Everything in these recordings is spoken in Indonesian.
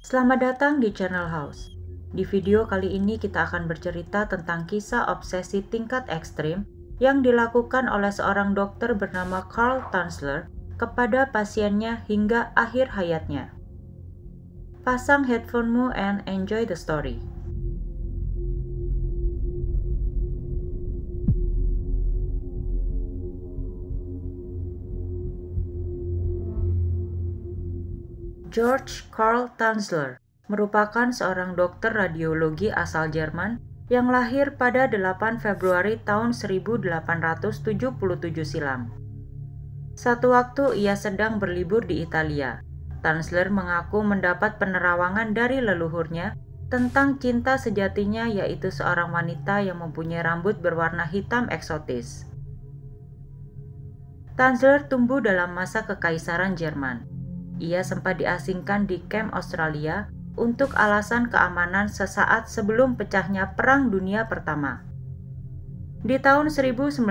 Selamat datang di Channel House. Di video kali ini kita akan bercerita tentang kisah obsesi tingkat ekstrim yang dilakukan oleh seorang dokter bernama Karl Tanzler kepada pasiennya hingga akhir hayatnya. Pasang headphone-mu and enjoy the story. George Karl Tanzler merupakan seorang dokter radiologi asal Jerman yang lahir pada 8 Februari tahun 1877 silam. Satu waktu ia sedang berlibur di Italia, Tanzler mengaku mendapat penerawangan dari leluhurnya tentang cinta sejatinya, yaitu seorang wanita yang mempunyai rambut berwarna hitam eksotis. Tanzler tumbuh dalam masa kekaisaran Jerman. Ia sempat diasingkan di kamp Australia untuk alasan keamanan sesaat sebelum pecahnya Perang Dunia Pertama. Di tahun 1920,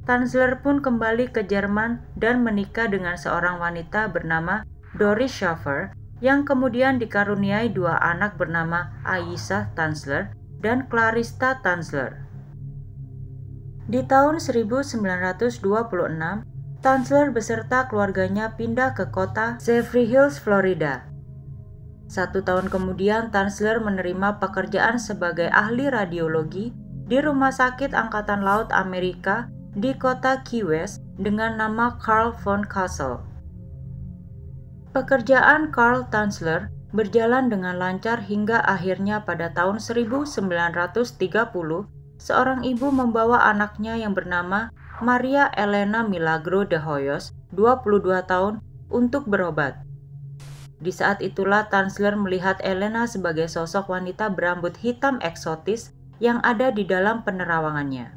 Tanzler pun kembali ke Jerman dan menikah dengan seorang wanita bernama Doris Schaffer yang kemudian dikaruniai dua anak bernama Aisha Tanzler dan Clarissa Tanzler. Di tahun 1926, Tanzler beserta keluarganya pindah ke kota Zephyrhills, Hills, Florida. 1 tahun kemudian, Tanzler menerima pekerjaan sebagai ahli radiologi di Rumah Sakit Angkatan Laut Amerika di kota Key West dengan nama Karl von Castle. Pekerjaan Karl Tanzler berjalan dengan lancar hingga akhirnya pada tahun 1930, seorang ibu membawa anaknya yang bernama Maria Elena Milagro de Hoyos, 22 tahun, untuk berobat. Di saat itulah Tanzler melihat Elena sebagai sosok wanita berambut hitam eksotis yang ada di dalam penerawangannya.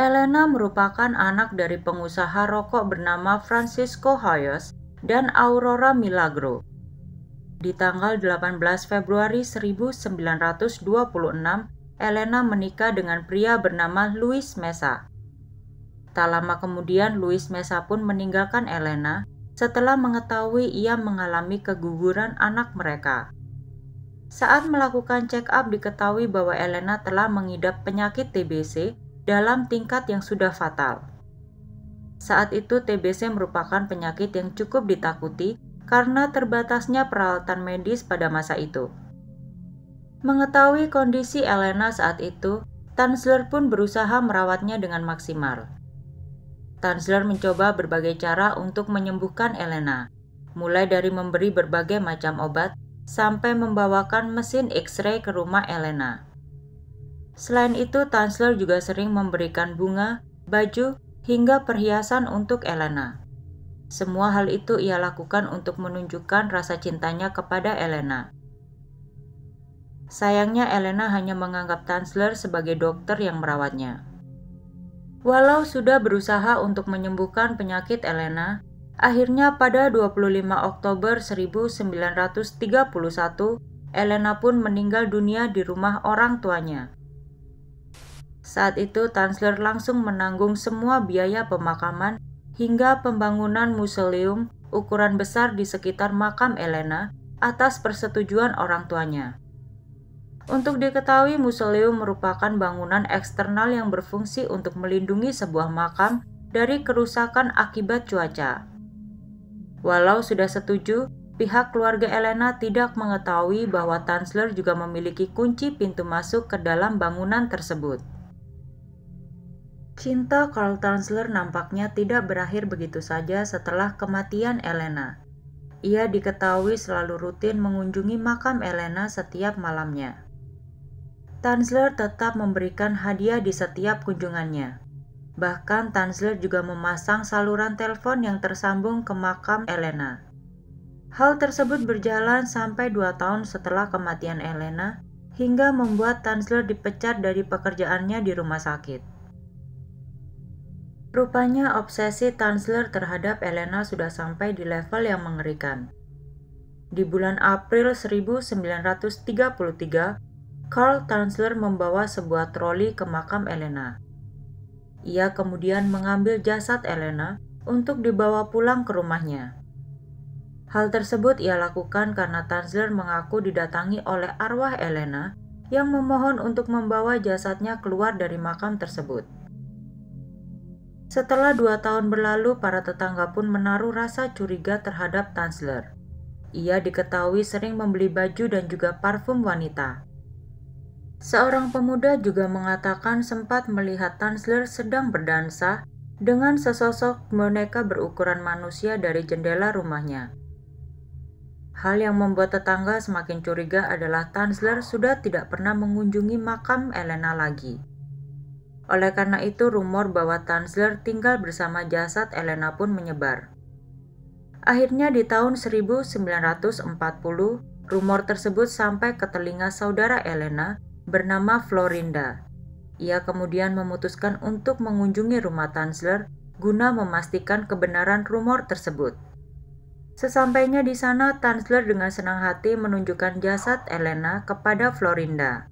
Elena merupakan anak dari pengusaha rokok bernama Francisco Hoyos dan Aurora Milagro. Di tanggal 18 Februari 1926, Elena menikah dengan pria bernama Luis Mesa. Tak lama kemudian, Luis Mesa pun meninggalkan Elena setelah mengetahui ia mengalami keguguran anak mereka. Saat melakukan check-up, diketahui bahwa Elena telah mengidap penyakit TBC dalam tingkat yang sudah fatal. Saat itu TBC merupakan penyakit yang cukup ditakuti karena terbatasnya peralatan medis pada masa itu. Mengetahui kondisi Elena saat itu, Tanzler pun berusaha merawatnya dengan maksimal. Tanzler mencoba berbagai cara untuk menyembuhkan Elena, mulai dari memberi berbagai macam obat sampai membawakan mesin X-ray ke rumah Elena. Selain itu, Tanzler juga sering memberikan bunga, baju, hingga perhiasan untuk Elena. Semua hal itu ia lakukan untuk menunjukkan rasa cintanya kepada Elena. Sayangnya, Elena hanya menganggap Tanzler sebagai dokter yang merawatnya. Walau sudah berusaha untuk menyembuhkan penyakit Elena, akhirnya pada 25 Oktober 1931, Elena pun meninggal dunia di rumah orang tuanya. Saat itu, Tanzler langsung menanggung semua biaya pemakaman hingga pembangunan museum ukuran besar di sekitar makam Elena atas persetujuan orang tuanya. Untuk diketahui, museum merupakan bangunan eksternal yang berfungsi untuk melindungi sebuah makam dari kerusakan akibat cuaca. Walau sudah setuju, pihak keluarga Elena tidak mengetahui bahwa Tanzler juga memiliki kunci pintu masuk ke dalam bangunan tersebut. Cinta Karl Tanzler nampaknya tidak berakhir begitu saja setelah kematian Elena. Ia diketahui selalu rutin mengunjungi makam Elena setiap malamnya. Tanzler tetap memberikan hadiah di setiap kunjungannya. Bahkan Tanzler juga memasang saluran telepon yang tersambung ke makam Elena. Hal tersebut berjalan sampai 2 tahun setelah kematian Elena, hingga membuat Tanzler dipecat dari pekerjaannya di rumah sakit. Rupanya obsesi Tanzler terhadap Elena sudah sampai di level yang mengerikan. Di bulan April 1933, Karl Tanzler membawa sebuah troli ke makam Elena. Ia kemudian mengambil jasad Elena untuk dibawa pulang ke rumahnya. Hal tersebut ia lakukan karena Tanzler mengaku didatangi oleh arwah Elena yang memohon untuk membawa jasadnya keluar dari makam tersebut. Setelah 2 tahun berlalu, para tetangga pun menaruh rasa curiga terhadap Tanzler. Ia diketahui sering membeli baju dan juga parfum wanita. Seorang pemuda juga mengatakan sempat melihat Tanzler sedang berdansa dengan sesosok boneka berukuran manusia dari jendela rumahnya. Hal yang membuat tetangga semakin curiga adalah Tanzler sudah tidak pernah mengunjungi makam Elena lagi. Oleh karena itu, rumor bahwa Tanzler tinggal bersama jasad Elena pun menyebar. Akhirnya di tahun 1940, rumor tersebut sampai ke telinga saudara Elena bernama Florinda. Ia kemudian memutuskan untuk mengunjungi rumah Tanzler guna memastikan kebenaran rumor tersebut. Sesampainya di sana, Tanzler dengan senang hati menunjukkan jasad Elena kepada Florinda.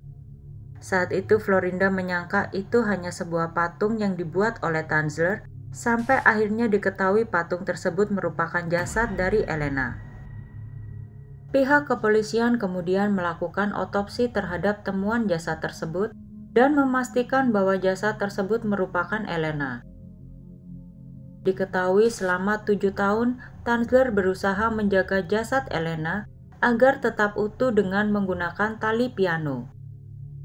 Saat itu Florinda menyangka itu hanya sebuah patung yang dibuat oleh Tanzler, sampai akhirnya diketahui patung tersebut merupakan jasad dari Elena. Pihak kepolisian kemudian melakukan otopsi terhadap temuan jasad tersebut dan memastikan bahwa jasad tersebut merupakan Elena. Diketahui selama 7 tahun, Tanzler berusaha menjaga jasad Elena agar tetap utuh dengan menggunakan tali piano.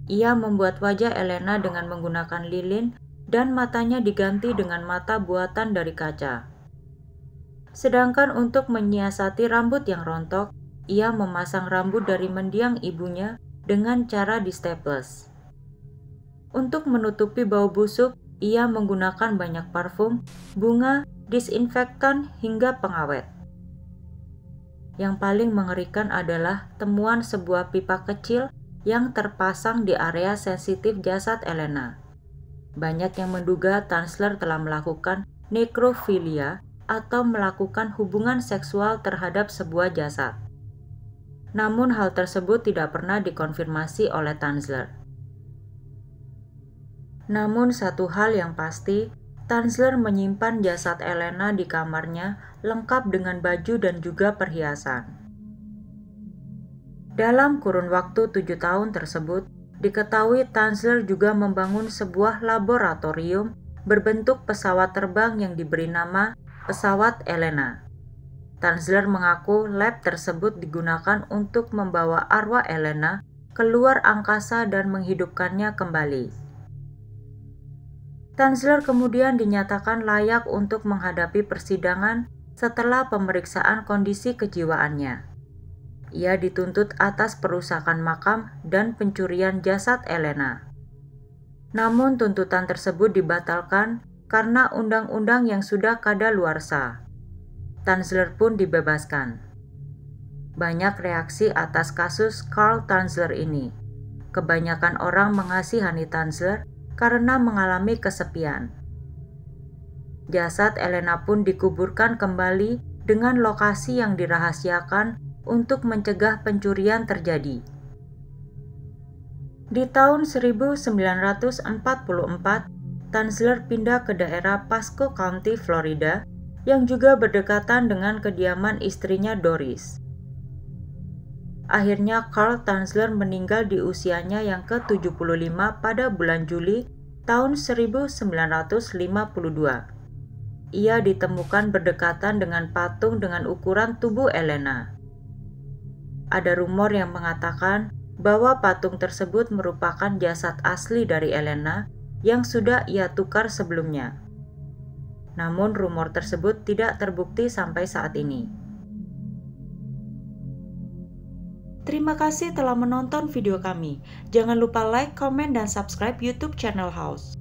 Ia membuat wajah Elena dengan menggunakan lilin dan matanya diganti dengan mata buatan dari kaca. Sedangkan untuk menyiasati rambut yang rontok, ia memasang rambut dari mendiang ibunya dengan cara di-staples. Untuk menutupi bau busuk, ia menggunakan banyak parfum, bunga, disinfektan, hingga pengawet. Yang paling mengerikan adalah temuan sebuah pipa kecil yang terpasang di area sensitif jasad Elena. Banyak yang menduga Tanzler telah melakukan nekrofilia atau melakukan hubungan seksual terhadap sebuah jasad. Namun hal tersebut tidak pernah dikonfirmasi oleh Tanzler. Namun satu hal yang pasti, Tanzler menyimpan jasad Elena di kamarnya lengkap dengan baju dan juga perhiasan. Dalam kurun waktu 7 tahun tersebut, diketahui Tanzler juga membangun sebuah laboratorium berbentuk pesawat terbang yang diberi nama pesawat Elena. Tanzler mengaku lab tersebut digunakan untuk membawa arwah Elena keluar angkasa dan menghidupkannya kembali. Tanzler kemudian dinyatakan layak untuk menghadapi persidangan setelah pemeriksaan kondisi kejiwaannya. Ia dituntut atas perusakan makam dan pencurian jasad Elena. Namun tuntutan tersebut dibatalkan karena undang-undang yang sudah kadaluarsa. Tanzler pun dibebaskan. Banyak reaksi atas kasus Carl Tanzler ini. Kebanyakan orang mengasihani Tanzler karena mengalami kesepian. Jasad Elena pun dikuburkan kembali dengan lokasi yang dirahasiakan untuk mencegah pencurian terjadi. Di tahun 1944, Tanzler pindah ke daerah Pasco County, Florida, yang juga berdekatan dengan kediaman istrinya Doris. Akhirnya Carl Tanzler meninggal di usianya yang ke-75 pada bulan Juli tahun 1952. Ia ditemukan berdekatan dengan patung dengan ukuran tubuh Elena. Ada rumor yang mengatakan bahwa patung tersebut merupakan jasad asli dari Elena yang sudah ia tukar sebelumnya. Namun rumor tersebut tidak terbukti sampai saat ini. Terima kasih telah menonton video kami. Jangan lupa like, komen, dan subscribe YouTube channel House.